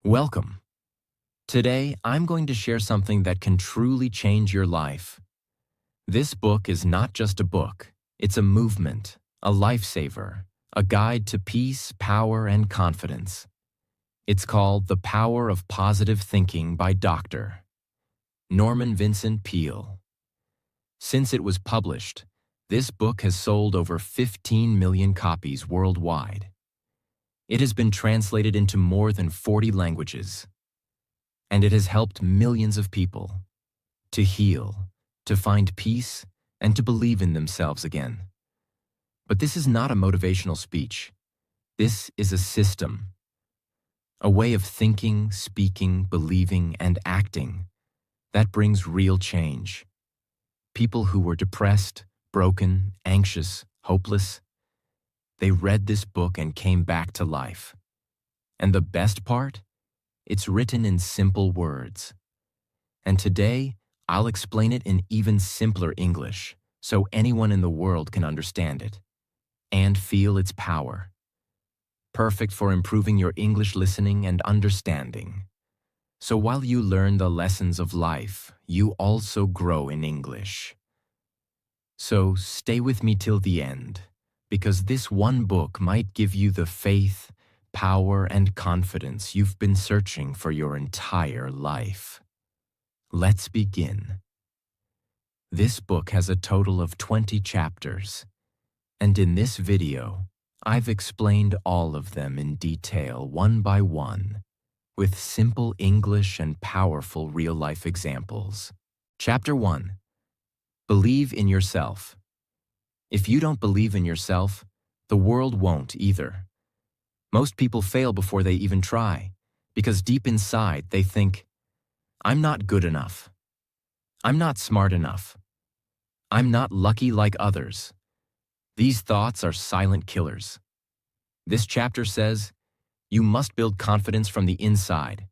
Welcome. Today, I'm going to share something that can truly change your life. This book is not just a book, it's a movement, a lifesaver, a guide to peace, power, and confidence. It's called The Power of Positive Thinking by Dr. Norman Vincent Peale. Since it was published, this book has sold over 15 million copies worldwide. It has been translated into more than 40 languages, and it has helped millions of people to heal, to find peace, and to believe in themselves again. But this is not a motivational speech. This is a system, a way of thinking, speaking, believing, and acting that brings real change. People who were depressed, broken, anxious, hopeless, they read this book and came back to life. And the best part? It's written in simple words. And today, I'll explain it in even simpler English, so anyone in the world can understand it and feel its power. Perfect for improving your English listening and understanding. So while you learn the lessons of life, you also grow in English. So stay with me till the end, because this one book might give you the faith, power, and confidence you've been searching for your entire life. Let's begin. This book has a total of 20 chapters, and in this video, I've explained all of them in detail, one by one, with simple English and powerful real-life examples. Chapter 1. Believe in yourself. If you don't believe in yourself, the world won't either. Most people fail before they even try, because deep inside they think, I'm not good enough. I'm not smart enough. I'm not lucky like others. These thoughts are silent killers. This chapter says, you must build confidence from the inside.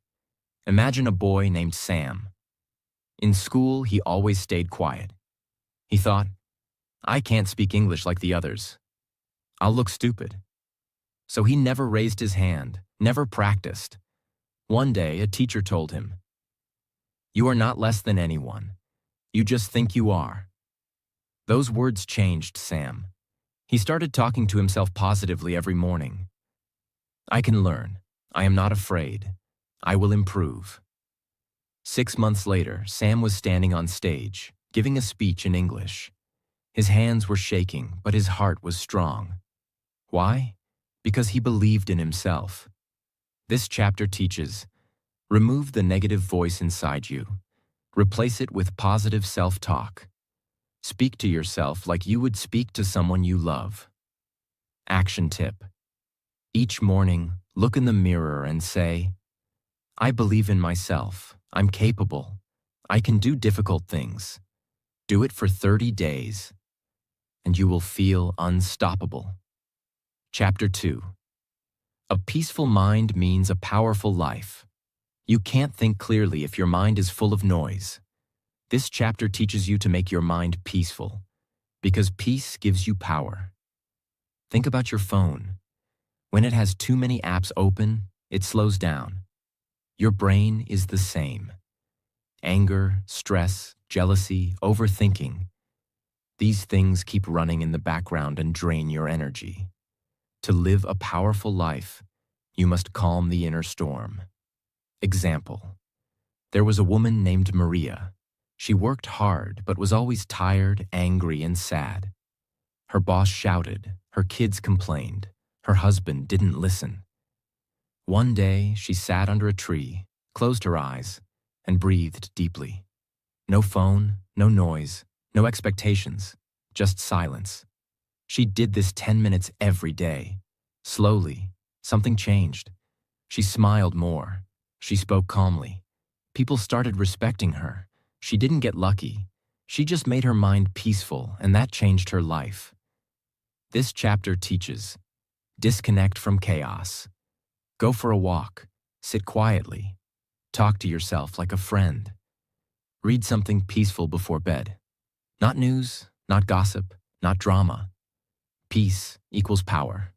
Imagine a boy named Sam. In school, he always stayed quiet. He thought, I can't speak English like the others. I'll look stupid. So he never raised his hand, never practiced. One day, a teacher told him, you are not less than anyone. You just think you are. Those words changed Sam. He started talking to himself positively every morning. I can learn. I am not afraid. I will improve. 6 months later, Sam was standing on stage, giving a speech in English. His hands were shaking, but his heart was strong. Why? Because he believed in himself. This chapter teaches, remove the negative voice inside you. Replace it with positive self-talk. Speak to yourself like you would speak to someone you love. Action tip. Each morning, look in the mirror and say, I believe in myself. I'm capable. I can do difficult things. Do it for 30 days. And you will feel unstoppable. Chapter 2. A peaceful mind means a powerful life. You can't think clearly if your mind is full of noise. This chapter teaches you to make your mind peaceful, because peace gives you power. Think about your phone. When it has too many apps open, it slows down. Your brain is the same. Anger, stress, jealousy, overthinking. These things keep running in the background and drain your energy. To live a powerful life, you must calm the inner storm. Example. There was a woman named Maria. She worked hard, but was always tired, angry, and sad. Her boss shouted, her kids complained, her husband didn't listen. One day, she sat under a tree, closed her eyes, and breathed deeply. No phone, no noise, no expectations, just silence. She did this 10 minutes every day. Slowly, something changed. She smiled more. She spoke calmly. People started respecting her. She didn't get lucky. She just made her mind peaceful, and that changed her life. This chapter teaches, disconnect from chaos. Go for a walk. Sit quietly. Talk to yourself like a friend. Read something peaceful before bed. Not news, not gossip, not drama. Peace equals power.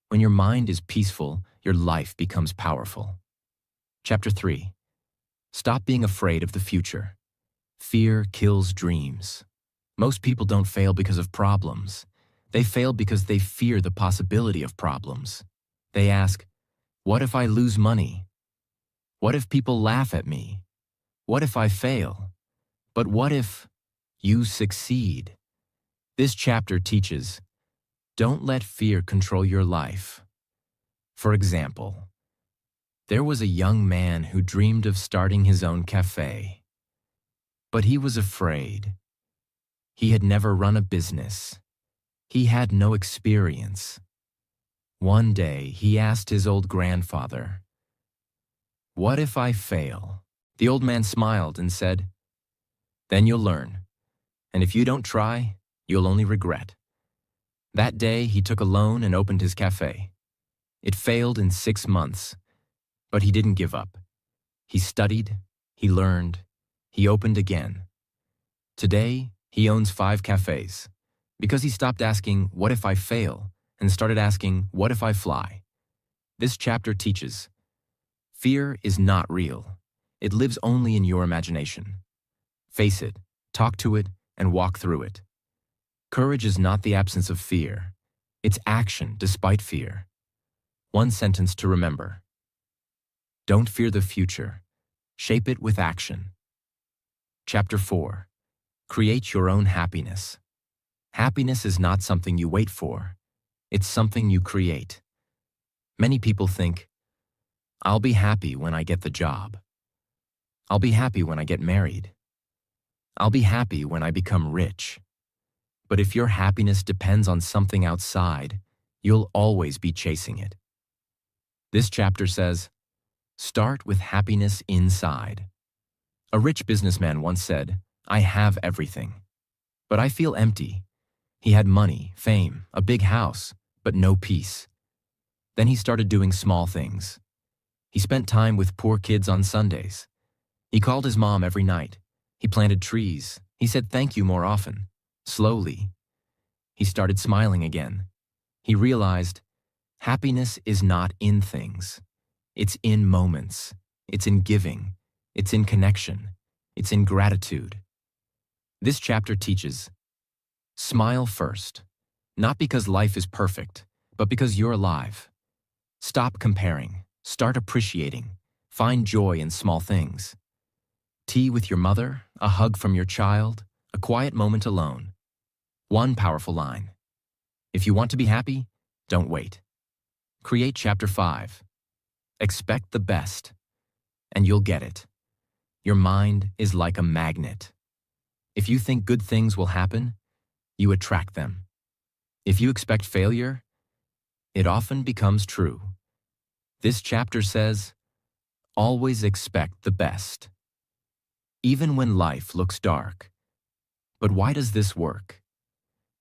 When your mind is peaceful, your life becomes powerful. Chapter 3. Stop being afraid of the future. Fear kills dreams. Most people don't fail because of problems. They fail because they fear the possibility of problems. They ask, what if I lose money? What if people laugh at me? What if I fail? But what if you succeed? This chapter teaches, don't let fear control your life. For example, there was a young man who dreamed of starting his own cafe. But he was afraid. He had never run a business. He had no experience. One day, he asked his old grandfather, what if I fail? The old man smiled and said, then you'll learn. And if you don't try, you'll only regret. That day, he took a loan and opened his cafe. It failed in 6 months, but he didn't give up. He studied, he learned, he opened again. Today, he owns 5 cafes because he stopped asking, what if I fail, and started asking, what if I fly? This chapter teaches, fear is not real. It lives only in your imagination. Face it, talk to it, and walk through it. Courage is not the absence of fear. It's action despite fear. One sentence to remember. Don't fear the future. Shape it with action. Chapter 4. Create your own happiness. Happiness is not something you wait for. It's something you create. Many people think, I'll be happy when I get the job. I'll be happy when I get married. I'll be happy when I become rich. But if your happiness depends on something outside, you'll always be chasing it. This chapter says, start with happiness inside. A rich businessman once said, I have everything, but I feel empty. He had money, fame, a big house, but no peace. Then he started doing small things. He spent time with poor kids on Sundays. He called his mom every night. He planted trees. He said thank you more often. Slowly, he started smiling again. He realized, happiness is not in things. It's in moments. It's in giving. It's in connection. It's in gratitude. This chapter teaches, smile first, not because life is perfect, but because you're alive. Stop comparing. Start appreciating. Find joy in small things. Tea with your mother, a hug from your child, a quiet moment alone. One powerful line. If you want to be happy, don't wait. Create chapter 5. Expect the best, and you'll get it. Your mind is like a magnet. If you think good things will happen, you attract them. If you expect failure, it often becomes true. This chapter says, always expect the best. Even when life looks dark. But why does this work?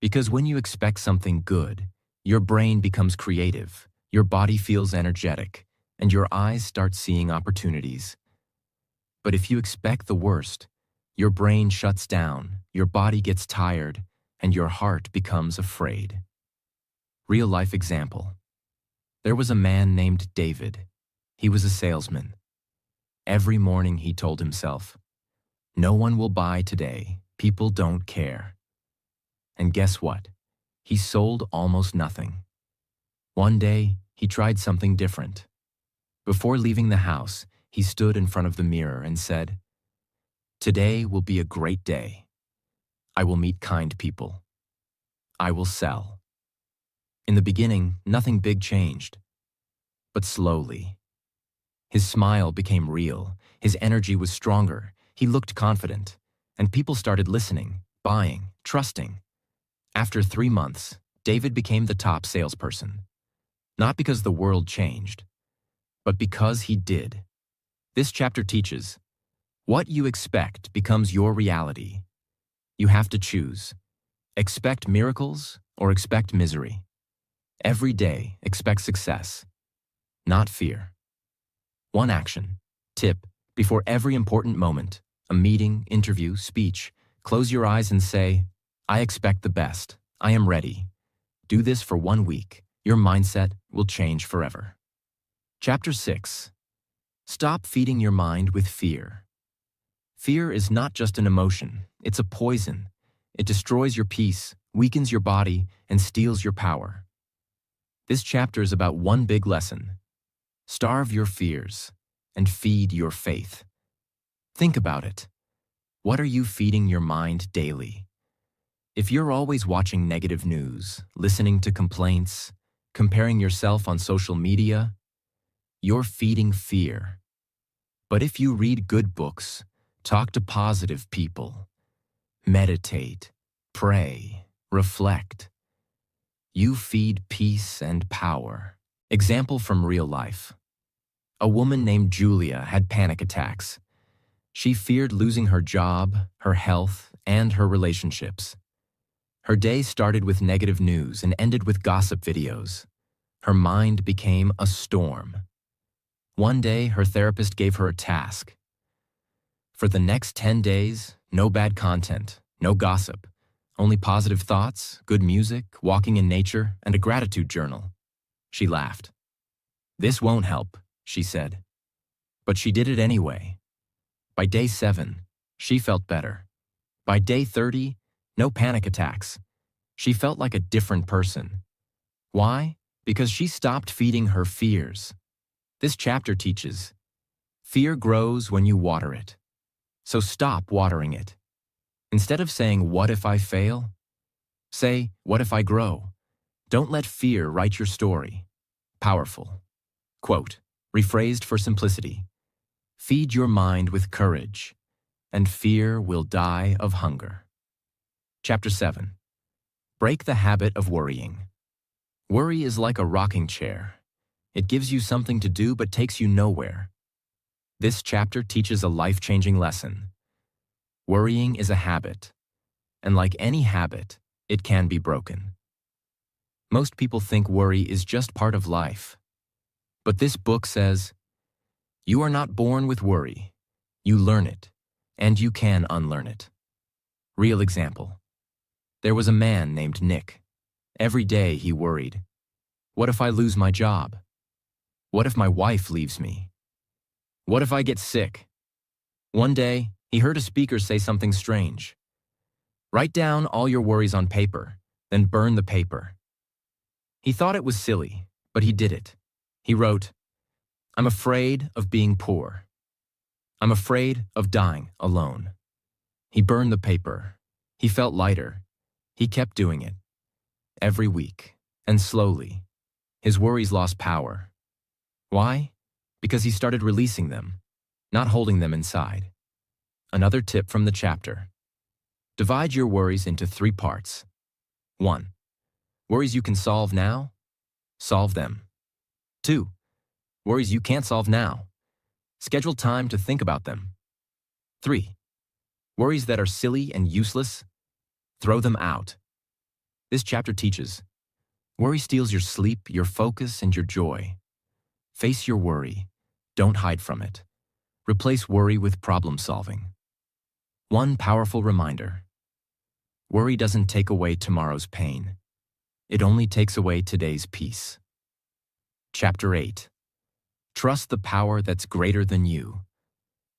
Because when you expect something good, your brain becomes creative, your body feels energetic, and your eyes start seeing opportunities. But if you expect the worst, your brain shuts down, your body gets tired, and your heart becomes afraid. Real-life example. There was a man named David. He was a salesman. Every morning he told himself, no one will buy today. People don't care. And guess what? He sold almost nothing. One day, he tried something different. Before leaving the house, he stood in front of the mirror and said, today will be a great day. I will meet kind people. I will sell. In the beginning, nothing big changed. But slowly, his smile became real, his energy was stronger, he looked confident, and people started listening, buying, trusting. After 3 months, David became the top salesperson. Not because the world changed, but because he did. This chapter teaches, what you expect becomes your reality. You have to choose. Expect miracles or expect misery. Every day, expect success, not fear. One action. Tip. Before every important moment, a meeting, interview, speech, close your eyes and say, I expect the best. I am ready. Do this for 1 week. Your mindset will change forever. Chapter 6. Stop feeding your mind with fear. Fear is not just an emotion, it's a poison. It destroys your peace, weakens your body, and steals your power. This chapter is about one big lesson. Starve your fears and feed your faith. Think about it. What are you feeding your mind daily? If you're always watching negative news, listening to complaints, comparing yourself on social media, you're feeding fear. But if you read good books, talk to positive people, meditate, pray, reflect, you feed peace and power. Example from real life. A woman named Julia had panic attacks. She feared losing her job, her health, and her relationships. Her day started with negative news and ended with gossip videos. Her mind became a storm. One day, her therapist gave her a task. For the next 10 days, no bad content, no gossip, only positive thoughts, good music, walking in nature, and a gratitude journal. She laughed. "This won't help," she said. But she did it anyway. By day 7, she felt better. By day 30, no panic attacks. She felt like a different person. Why? Because she stopped feeding her fears. This chapter teaches, fear grows when you water it. So stop watering it. Instead of saying, "What if I fail?" say, "What if I grow?" Don't let fear write your story. Powerful. Quote, rephrased for simplicity. Feed your mind with courage, and fear will die of hunger. Chapter 7. Break the habit of worrying. Worry is like a rocking chair. It gives you something to do but takes you nowhere. This chapter teaches a life-changing lesson. Worrying is a habit, and like any habit, it can be broken. Most people think worry is just part of life. But this book says, you are not born with worry. You learn it, and you can unlearn it. Real example. There was a man named Nick. Every day he worried. What if I lose my job? What if my wife leaves me? What if I get sick? One day, he heard a speaker say something strange. Write down all your worries on paper, then burn the paper. He thought it was silly, but he did it. He wrote, I'm afraid of being poor. I'm afraid of dying alone. He burned the paper. He felt lighter. He kept doing it. Every week, and slowly, his worries lost power. Why? Because he started releasing them, not holding them inside. Another tip from the chapter. Divide your worries into 3 parts. 1. Worries you can solve now? Solve them. 2. Worries you can't solve now? Schedule time to think about them. 3. Worries that are silly and useless? Throw them out. This chapter teaches, worry steals your sleep, your focus, and your joy. Face your worry. Don't hide from it. Replace worry with problem solving. One powerful reminder. Worry doesn't take away tomorrow's pain. It only takes away today's peace. Chapter 8. Trust the power that's greater than you.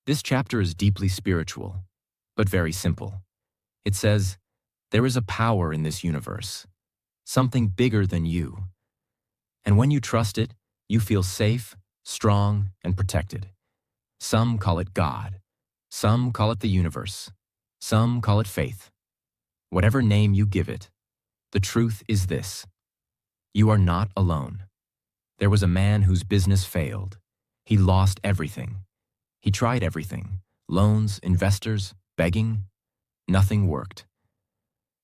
This chapter is deeply spiritual, but very simple. It says, there is a power in this universe, something bigger than you. And when you trust it, you feel safe, strong, and protected. Some call it God. Some call it the universe. Some call it faith. Whatever name you give it, the truth is this. You are not alone. There was a man whose business failed. He lost everything. He tried everything. Loans, investors, begging. Nothing worked.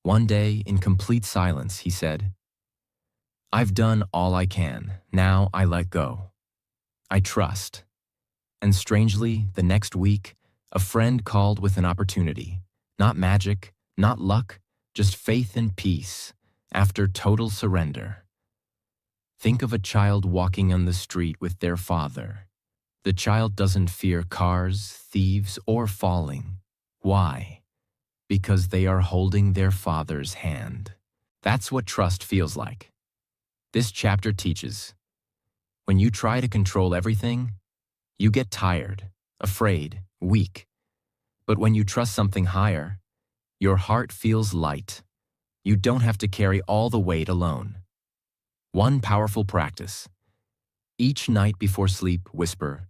One day, in complete silence, he said, I've done all I can. Now I let go. I trust. And strangely, the next week, a friend called with an opportunity. Not magic, not luck, just faith and peace after total surrender. Think of a child walking on the street with their father. The child doesn't fear cars, thieves, or falling. Why? Because they are holding their father's hand. That's what trust feels like. This chapter teaches, when you try to control everything, You get tired, afraid, weak. But when you trust something higher, your heart feels light. You don't have to carry all the weight alone. One powerful practice. Each night before sleep, whisper,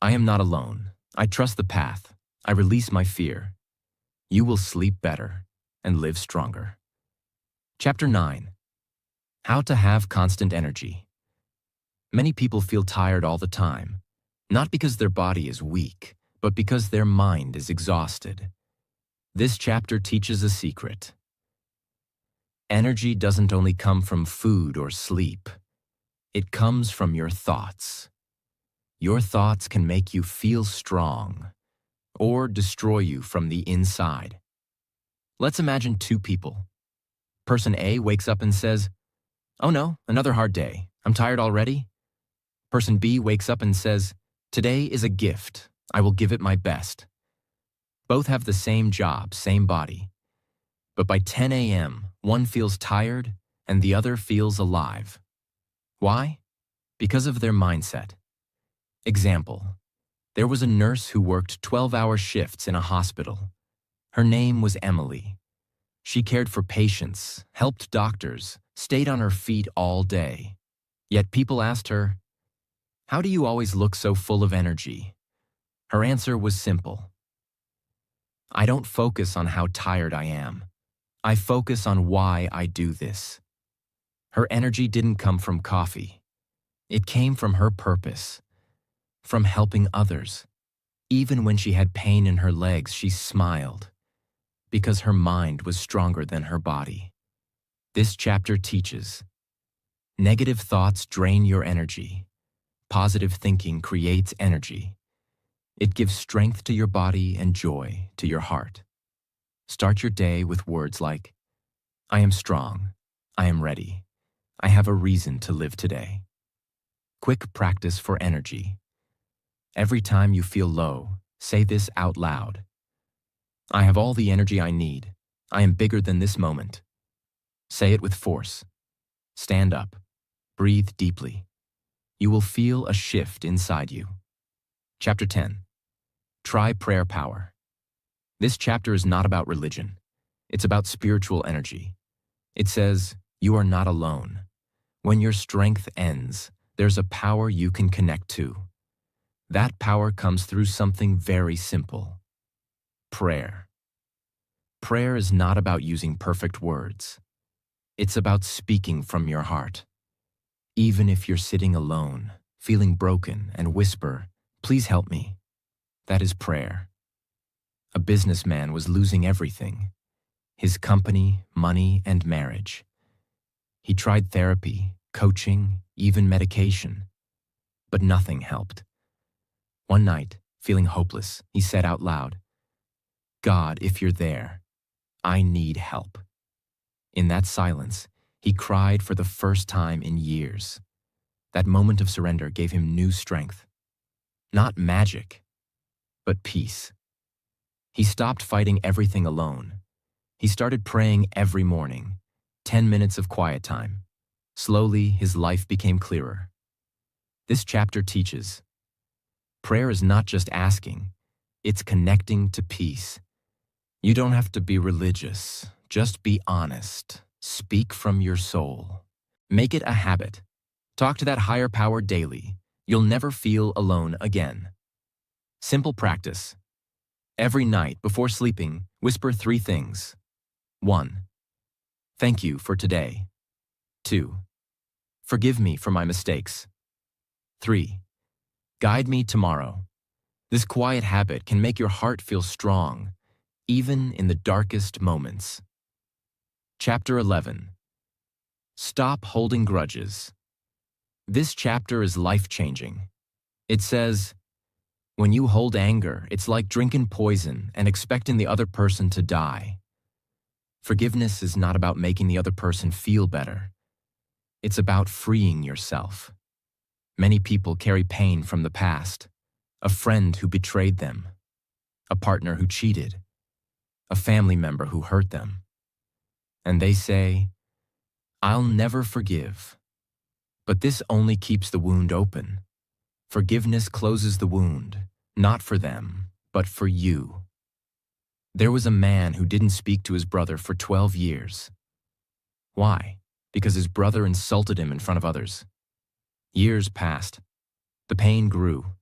I am not alone. I trust the path. I release my fear. You will sleep better and live stronger. Chapter 9. How to have constant energy. Many people feel tired all the time, not because their body is weak, but because their mind is exhausted. This chapter teaches a secret. Energy doesn't only come from food or sleep. It comes from your thoughts. Your thoughts can make you feel strong or destroy you from the inside. Let's imagine two people. Person A wakes up and says, "Oh no, another hard day. I'm tired already." Person B wakes up and says, "Today is a gift. I will give it my best." Both have the same job, same body. But by 10 a.m., one feels tired and the other feels alive. Why? Because of their mindset. Example. There was a nurse who worked 12-hour shifts in a hospital. Her name was Emily. She cared for patients, helped doctors, stayed on her feet all day. Yet people asked her, "How do you always look so full of energy?" Her answer was simple. "I don't focus on how tired I am. I focus on why I do this." Her energy didn't come from coffee. It came from her purpose, from helping others. Even when she had pain in her legs, she smiled, because her mind was stronger than her body. This chapter teaches, negative thoughts drain your energy. Positive thinking creates energy. It gives strength to your body and joy to your heart. Start your day with words like, I am strong, I am ready, I have a reason to live today. Quick practice for energy. Every time you feel low, say this out loud. I have all the energy I need. I am bigger than this moment. Say it with force. Stand up. Breathe deeply. You will feel a shift inside you. Chapter 10. Try prayer power. This chapter is not about religion. It's about spiritual energy. It says, you are not alone. When your strength ends, there's a power you can connect to. That power comes through something very simple. Prayer. Prayer is not about using perfect words. It's about speaking from your heart. Even if you're sitting alone, feeling broken, and whisper, please help me. That is prayer. A businessman was losing everything. His company, money, and marriage. He tried therapy, coaching, even medication. But nothing helped. One night, feeling hopeless, he said out loud, God, if you're there, I need help. In that silence, he cried for the first time in years. That moment of surrender gave him new strength. Not magic, but peace. He stopped fighting everything alone. He started praying every morning, 10 minutes of quiet time. Slowly, his life became clearer. This chapter teaches, prayer is not just asking, it's connecting to peace. You don't have to be religious, just be honest. Speak from your soul. Make it a habit. Talk to that higher power daily. You'll never feel alone again. Simple practice. Every night before sleeping, whisper 3 things. 1. Thank you for today. 2. Forgive me for my mistakes. 3. Guide me tomorrow. This quiet habit can make your heart feel strong, even in the darkest moments. Chapter 11. Stop holding grudges. This chapter is life-changing. It says, when you hold anger, it's like drinking poison and expecting the other person to die. Forgiveness is not about making the other person feel better. It's about freeing yourself. Many people carry pain from the past. A friend who betrayed them. A partner who cheated. A family member who hurt them. And they say, I'll never forgive. But this only keeps the wound open. Forgiveness closes the wound, not for them, but for you. There was a man who didn't speak to his brother for 12 years. Why? Because his brother insulted him in front of others. Years passed. The pain grew.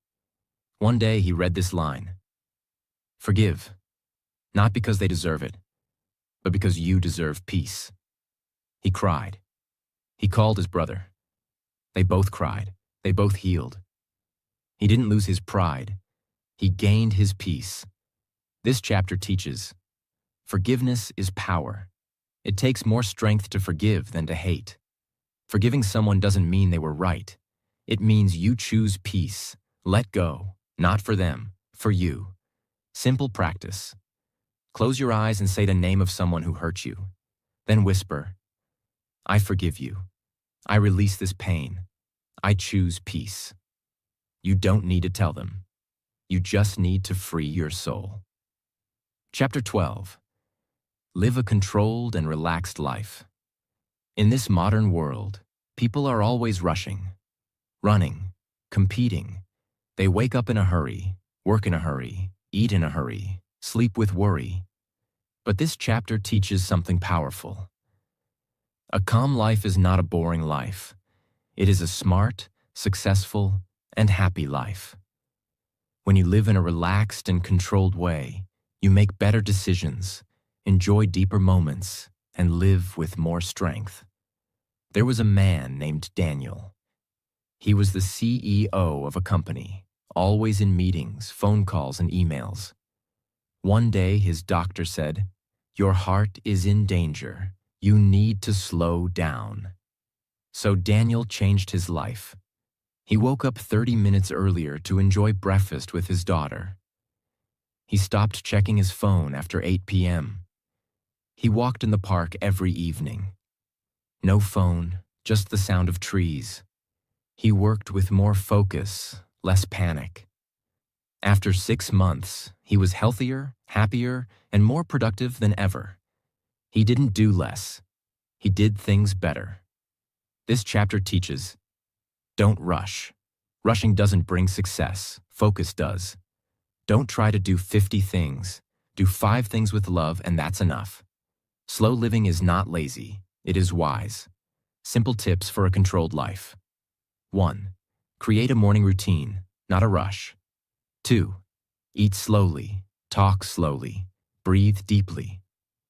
One day he read this line: "Forgive, not because they deserve it, but because you deserve peace." He cried. He called his brother. They both cried. They both healed. He didn't lose his pride. He gained his peace. This chapter teaches, forgiveness is power. It takes more strength to forgive than to hate. Forgiving someone doesn't mean they were right. It means you choose peace. Let go, not for them, for you. Simple practice. Close your eyes and say the name of someone who hurt you. Then whisper, "I forgive you. I release this pain. I choose peace." You don't need to tell them. You just need to free your soul. Chapter 12. Live a controlled and relaxed life. In this modern world, people are always rushing, running, competing. They wake up in a hurry, work in a hurry, eat in a hurry, sleep with worry. But this chapter teaches something powerful. A calm life is not a boring life. It is a smart, successful, and happy life. When you live in a relaxed and controlled way, you make better decisions, enjoy deeper moments, and live with more strength. There was a man named Daniel. He was the CEO of a company, always in meetings, phone calls, and emails. One day, his doctor said, "Your heart is in danger. You need to slow down." So Daniel changed his life. He woke up 30 minutes earlier to enjoy breakfast with his daughter. He stopped checking his phone after 8 p.m. He walked in the park every evening. No phone, just the sound of trees. He worked with more focus, less panic. After 6 months, he was healthier, happier, and more productive than ever. He didn't do less. He did things better. This chapter teaches, don't rush. Rushing doesn't bring success. Focus does. Don't try to do 50 things. Do 5 things with love, and that's enough. Slow living is not lazy. It is wise. Simple tips for a controlled life. 1. Create a morning routine, not a rush. 2. Eat slowly. Talk slowly. Breathe deeply.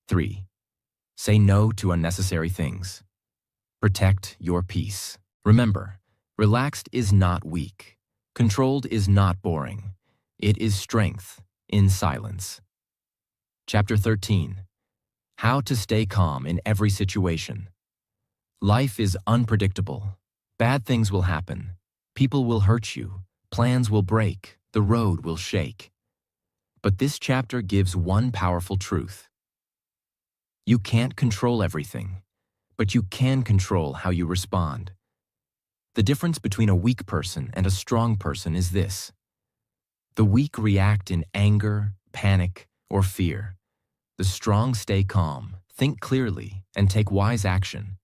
3. Say no to unnecessary things. Protect your peace. Remember, relaxed is not weak. Controlled is not boring. It is strength in silence. Chapter 13. How to stay calm in every situation. Life is unpredictable. Bad things will happen. People will hurt you. Plans will break. The road will shake. But this chapter gives one powerful truth. You can't control everything, but you can control how you respond. The difference between a weak person and a strong person is this. The weak react in anger, panic, or fear. The strong stay calm, think clearly, and take wise action.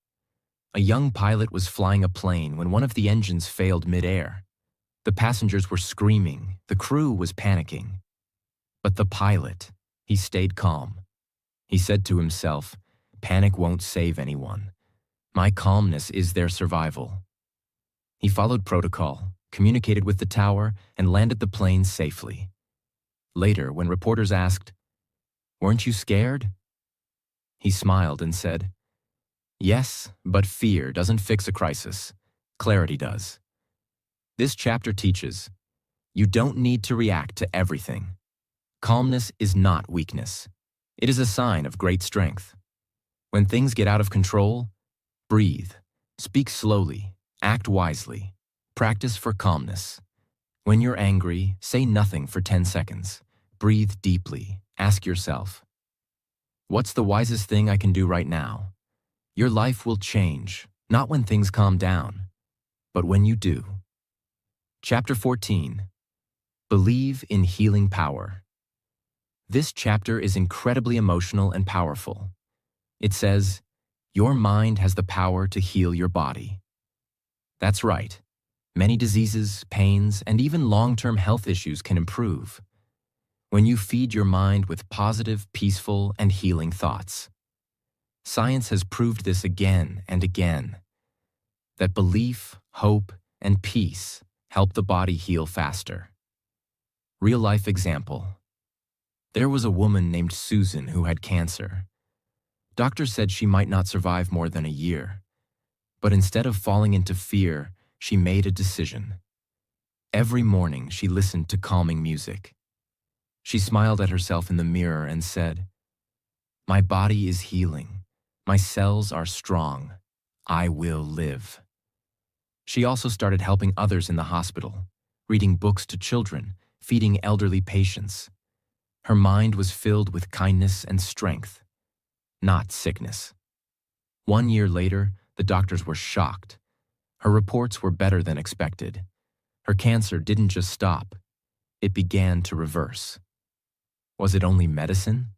A young pilot was flying a plane when one of the engines failed mid-air. The passengers were screaming, the crew was panicking. But the pilot, he stayed calm. He said to himself, "Panic won't save anyone. My calmness is their survival." He followed protocol, communicated with the tower, and landed the plane safely. Later, when reporters asked, "Weren't you scared?" he smiled and said, "Yes, but fear doesn't fix a crisis. Clarity does." This chapter teaches, you don't need to react to everything. Calmness is not weakness. It is a sign of great strength. When things get out of control, breathe, speak slowly, act wisely, practice for calmness. When you're angry, say nothing for 10 seconds. Breathe deeply. Ask yourself, what's the wisest thing I can do right now? Your life will change, not when things calm down, but when you do. Chapter 14. Believe in healing power. This chapter is incredibly emotional and powerful. It says, your mind has the power to heal your body. That's right. Many diseases, pains, and even long-term health issues can improve when you feed your mind with positive, peaceful, and healing thoughts. Science has proved this again and again, that belief, hope, and peace help the body heal faster. Real-life example. There was a woman named Susan who had cancer. Doctors said she might not survive more than a year. But instead of falling into fear, she made a decision. Every morning, she listened to calming music. She smiled at herself in the mirror and said, "My body is healing. My cells are strong. I will live." She also started helping others in the hospital, reading books to children, feeding elderly patients. Her mind was filled with kindness and strength, not sickness. 1 year later, the doctors were shocked. Her reports were better than expected. Her cancer didn't just stop, it began to reverse. Was it only medicine?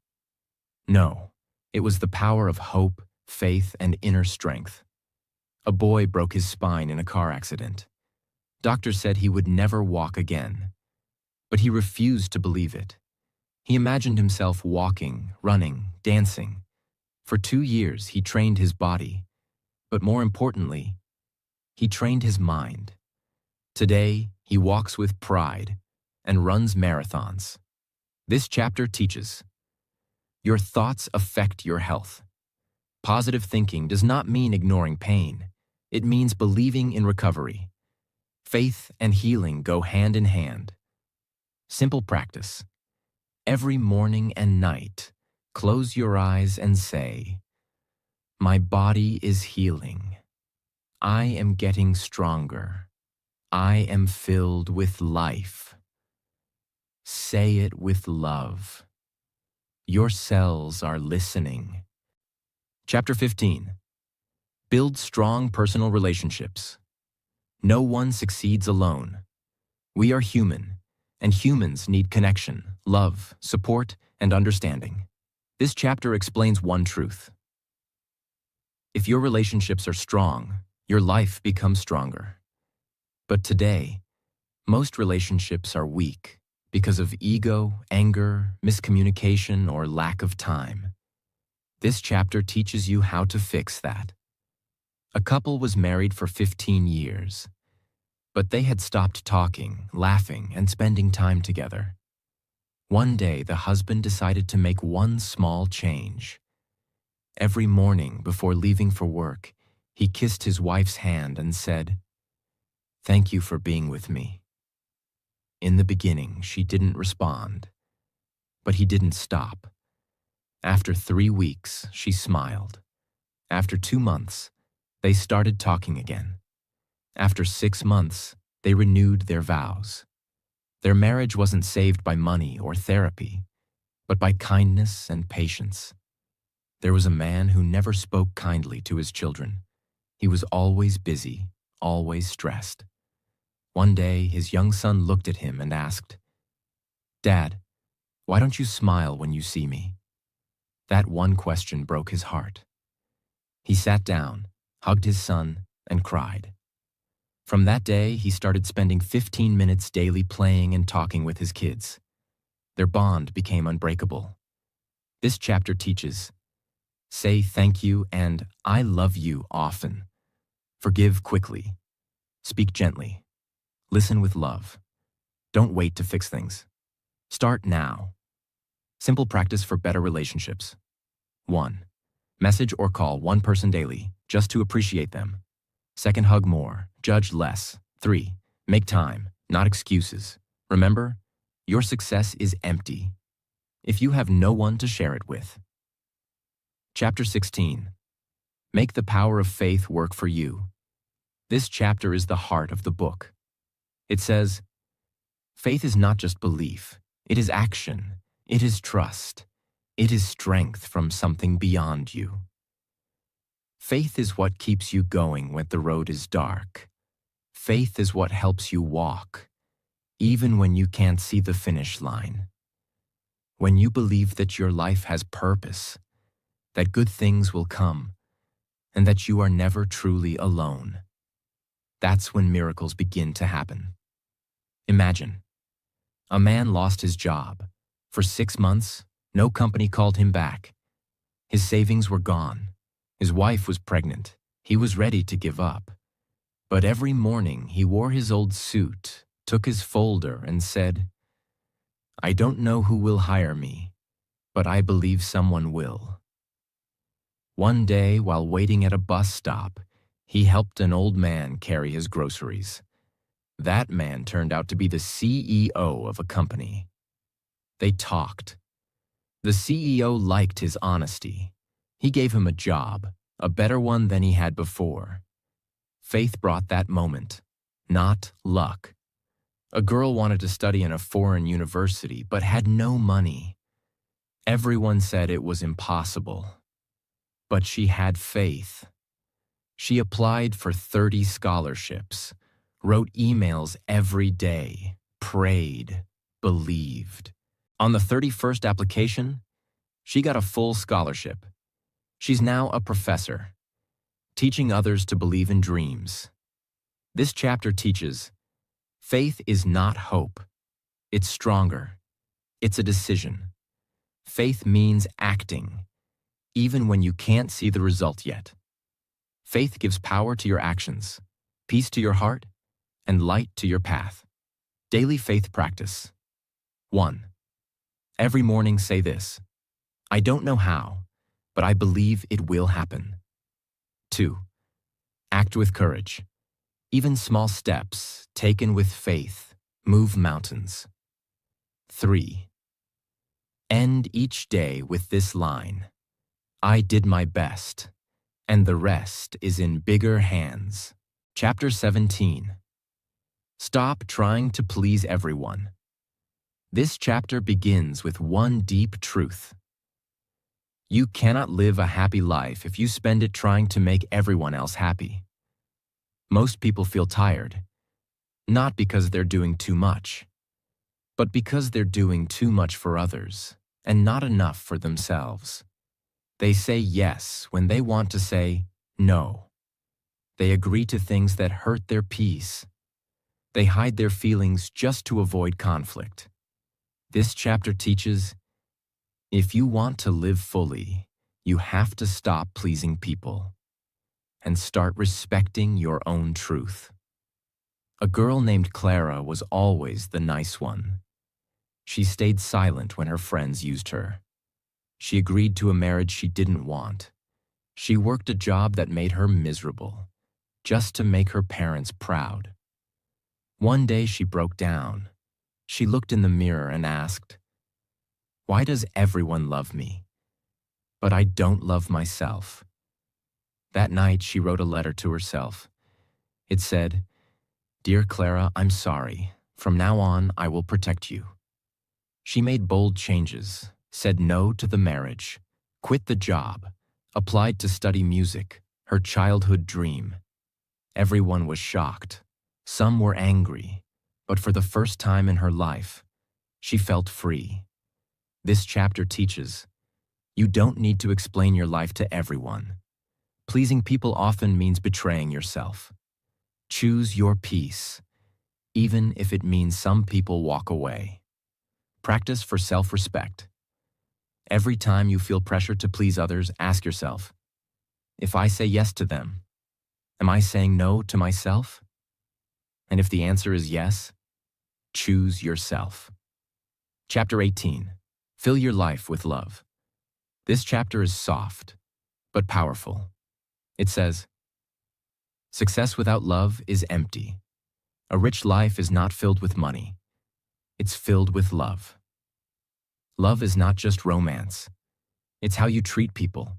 No, it was the power of hope, faith, and inner strength. A boy broke his spine in a car accident. Doctors said he would never walk again. But he refused to believe it. He imagined himself walking, running, dancing. For 2 years, he trained his body. But more importantly, he trained his mind. Today, he walks with pride and runs marathons. This chapter teaches: your thoughts affect your health. Positive thinking does not mean ignoring pain. It means believing in recovery. Faith and healing go hand in hand. Simple practice. Every morning and night, close your eyes and say, "My body is healing. I am getting stronger. I am filled with life." Say it with love. Your cells are listening. Chapter 15. Build strong personal relationships. No one succeeds alone. We are human, and humans need connection, love, support, and understanding. This chapter explains one truth. If your relationships are strong, your life becomes stronger. But today, most relationships are weak because of ego, anger, miscommunication, or lack of time. This chapter teaches you how to fix that. A couple was married for 15 years, but they had stopped talking, laughing, and spending time together. One day, the husband decided to make one small change. Every morning before leaving for work, he kissed his wife's hand and said, "Thank you for being with me." In the beginning, she didn't respond, but he didn't stop. After 3 weeks, she smiled. After 2 months, they started talking again. After 6 months, they renewed their vows. Their marriage wasn't saved by money or therapy, but by kindness and patience. There was a man who never spoke kindly to his children. He was always busy, always stressed. One day, his young son looked at him and asked, "Dad, why don't you smile when you see me?" That one question broke his heart. He sat down, hugged his son, and cried. From that day, he started spending 15 minutes daily playing and talking with his kids. Their bond became unbreakable. This chapter teaches: say thank you and "I love you" often. Forgive quickly. Speak gently. Listen with love. Don't wait to fix things. Start now. Simple practice for better relationships. 1. Message or call one person daily, just to appreciate them. 2. Hug more, judge less. 3. Make time, not excuses. Remember, your success is empty if you have no one to share it with. Chapter 16. Make the power of faith work for you. This chapter is the heart of the book. It says, faith is not just belief, it is action, it is trust, it is strength from something beyond you. Faith is what keeps you going when the road is dark. Faith is what helps you walk, even when you can't see the finish line. When you believe that your life has purpose, that good things will come, and that you are never truly alone. That's when miracles begin to happen. Imagine, a man lost his job. For 6 months, no company called him back. His savings were gone. His wife was pregnant. He was ready to give up. But every morning he wore his old suit, took his folder and said, "I don't know who will hire me, but I believe someone will." One day, while waiting at a bus stop, he helped an old man carry his groceries. That man turned out to be the CEO of a company. They talked. The CEO liked his honesty. He gave him a job, a better one than he had before. Faith brought that moment, not luck. A girl wanted to study in a foreign university but had no money. Everyone said it was impossible. But she had faith. She applied for 30 scholarships, wrote emails every day, prayed, believed. On the 31st application, she got a full scholarship. She's now a professor, teaching others to believe in dreams. This chapter teaches, faith is not hope. It's stronger. It's a decision. Faith means acting, even when you can't see the result yet. Faith gives power to your actions, peace to your heart, and light to your path. Daily faith practice. 1. Every morning say this: I don't know how, but I believe it will happen. 2. Act with courage. Even small steps, taken with faith, move mountains. 3. End each day with this line: I did my best, and the rest is in bigger hands. Chapter 17. Stop trying to please everyone. This chapter begins with one deep truth. You cannot live a happy life if you spend it trying to make everyone else happy. Most people feel tired, not because they're doing too much, but because they're doing too much for others and not enough for themselves. They say yes when they want to say no. They agree to things that hurt their peace. They hide their feelings just to avoid conflict. This chapter teaches, if you want to live fully, you have to stop pleasing people and start respecting your own truth. A girl named Clara was always the nice one. She stayed silent when her friends used her. She agreed to a marriage she didn't want. She worked a job that made her miserable, just to make her parents proud. One day she broke down. She looked in the mirror and asked, "Why does everyone love me, but I don't love myself?" That night she wrote a letter to herself. It said, "Dear Clara, I'm sorry. From now on, I will protect you." She made bold changes, said no to the marriage, quit the job, applied to study music, her childhood dream. Everyone was shocked. Some were angry, but for the first time in her life, she felt free. This chapter teaches, you don't need to explain your life to everyone. Pleasing people often means betraying yourself. Choose your peace, even if it means some people walk away. Practice for self-respect. Every time you feel pressure to please others, ask yourself, if I say yes to them, am I saying no to myself? And if the answer is yes, choose yourself. Chapter 18. Fill your life with love. This chapter is soft, but powerful. It says, success without love is empty. A rich life is not filled with money. It's filled with love. Love is not just romance. It's how you treat people.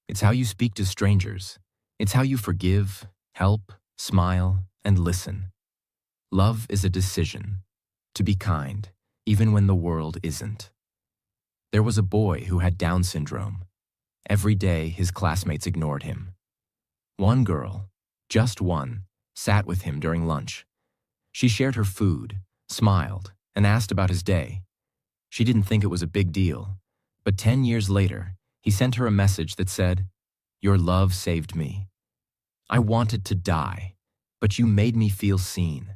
It's how you speak to strangers. It's how you forgive, help, smile, and listen. Love is a decision to be kind, even when the world isn't. There was a boy who had Down syndrome. Every day, his classmates ignored him. One girl, just one, sat with him during lunch. She shared her food, smiled, and asked about his day. She didn't think it was a big deal, but 10 years later, he sent her a message that said, "Your love saved me. I wanted to die, but you made me feel seen.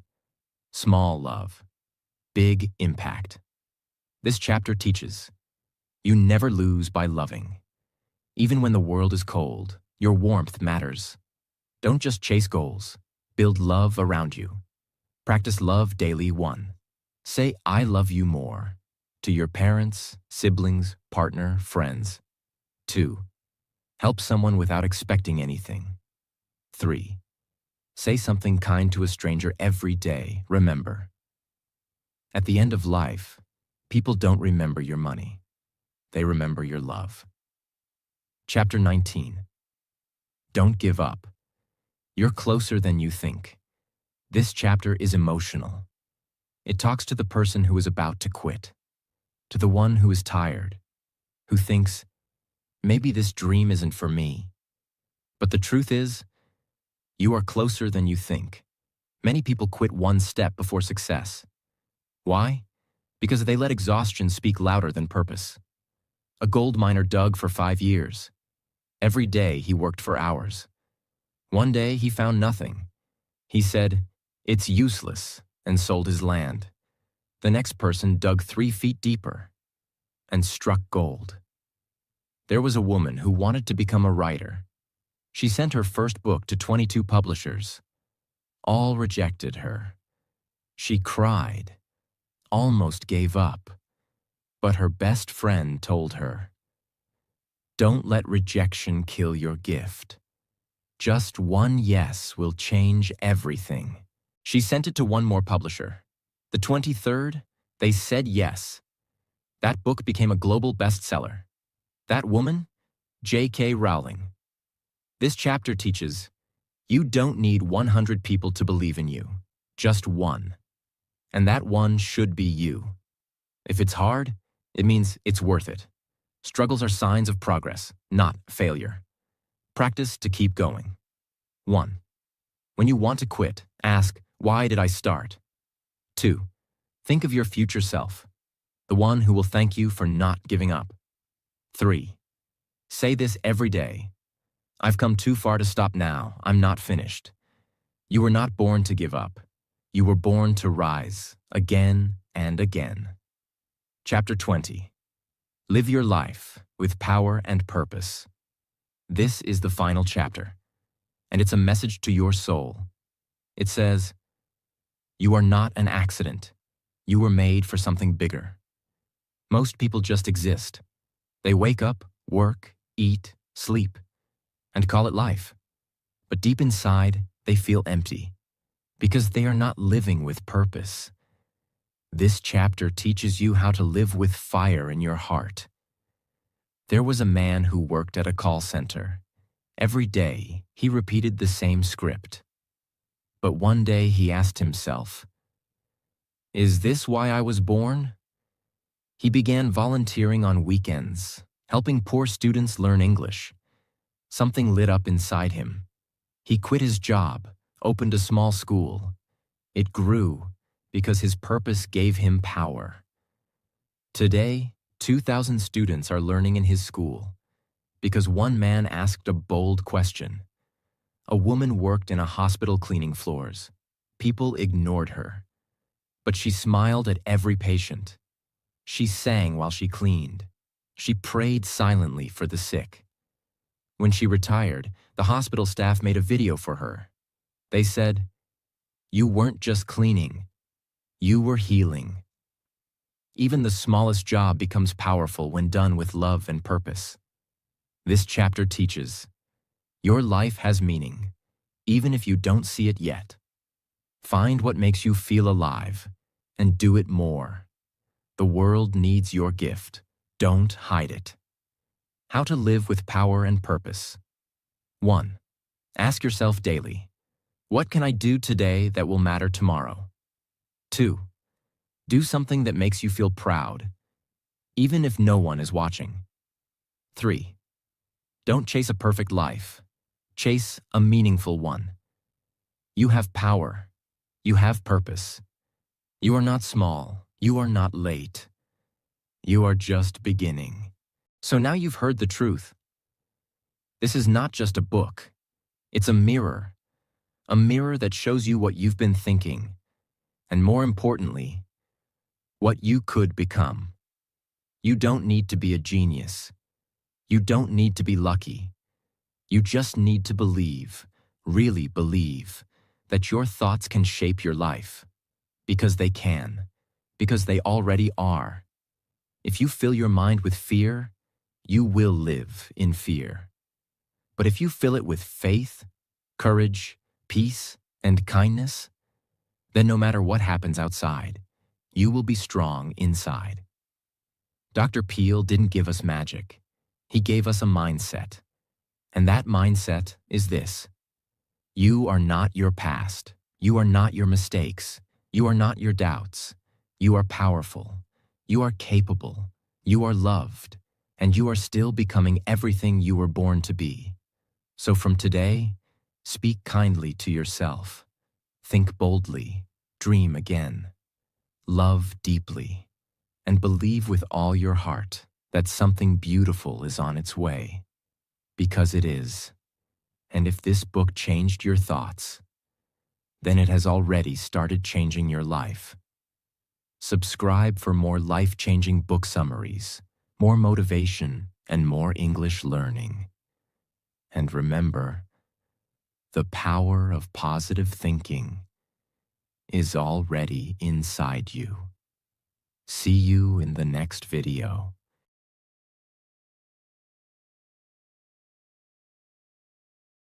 Small love, big impact. This chapter teaches you never lose by loving. Even when the world is cold, your warmth matters. Don't just chase goals, build love around you. Practice love daily. 1. Say, I love you more to your parents, siblings, partner, friends. 2. Help someone without expecting anything. 3. Say something kind to a stranger every day. Remember, at the end of life, people don't remember your money. They remember your love. Chapter 19. Don't give up. You're closer than you think. This chapter is emotional. It talks to the person who is about to quit, to the one who is tired, who thinks, maybe this dream isn't for me. But the truth is, you are closer than you think. Many people quit one step before success. Why? Because they let exhaustion speak louder than purpose. A gold miner dug for 5 years. Every day he worked for hours. One day he found nothing. He said, it's useless, and sold his land. The next person dug 3 feet deeper and struck gold. There was a woman who wanted to become a writer. She sent her first book to 22 publishers. All rejected her. She cried, almost gave up. But her best friend told her, don't let rejection kill your gift. Just one yes will change everything. She sent it to one more publisher. The 23rd, they said yes. That book became a global bestseller. That woman, J.K. Rowling. This chapter teaches, you don't need 100 people to believe in you, just one. And that one should be you. If it's hard, it means it's worth it. Struggles are signs of progress, not failure. Practice to keep going. 1. When you want to quit, ask, why did I start? 2. Think of your future self, the one who will thank you for not giving up. 3. Say this every day. I've come too far to stop now. I'm not finished. You were not born to give up. You were born to rise again and again. Chapter 20. Live your life with power and purpose. This is the final chapter, and it's a message to your soul. It says, you are not an accident. You were made for something bigger. Most people just exist. They wake up, work, eat, sleep, and call it life. But deep inside, they feel empty because they are not living with purpose. This chapter teaches you how to live with fire in your heart. There was a man who worked at a call center. Every day, he repeated the same script. But one day he asked himself, is this why I was born? He began volunteering on weekends, helping poor students learn English. Something lit up inside him. He quit his job, opened a small school. It grew because his purpose gave him power. Today, 2,000 students are learning in his school because one man asked a bold question. A woman worked in a hospital cleaning floors. People ignored her, but she smiled at every patient. She sang while she cleaned. She prayed silently for the sick. When she retired, the hospital staff made a video for her. They said, you weren't just cleaning, you were healing. Even the smallest job becomes powerful when done with love and purpose. This chapter teaches, your life has meaning, even if you don't see it yet. Find what makes you feel alive, and do it more. The world needs your gift. Don't hide it. How to live with power and purpose. 1. Ask yourself daily, what can I do today that will matter tomorrow? 2. Do something that makes you feel proud, even if no one is watching. 3. Don't chase a perfect life. Chase a meaningful one. You have power. You have purpose. You are not small. You are not late. You are just beginning. So now you've heard the truth. This is not just a book. It's a mirror. a mirror that shows you what you've been thinking, and more importantly, what you could become. You don't need to be a genius. You don't need to be lucky. You just need to believe, really believe, that your thoughts can shape your life. Because they can. Because they already are. If you fill your mind with fear, you will live in fear. But if you fill it with faith, courage, peace, and kindness, then no matter what happens outside, you will be strong inside. Dr. Peel didn't give us magic. He gave us a mindset. And that mindset is this: you are not your past. You are not your mistakes. You are not your doubts. You are powerful. You are capable. You are loved. And you are still becoming everything you were born to be. So from today, speak kindly to yourself. Think boldly. Dream again. Love deeply. And believe with all your heart that something beautiful is on its way. Because it is. And if this book changed your thoughts, then it has already started changing your life. Subscribe for more life-changing book summaries, more motivation, and more English learning. And remember, the power of positive thinking is already inside you. See you in the next video.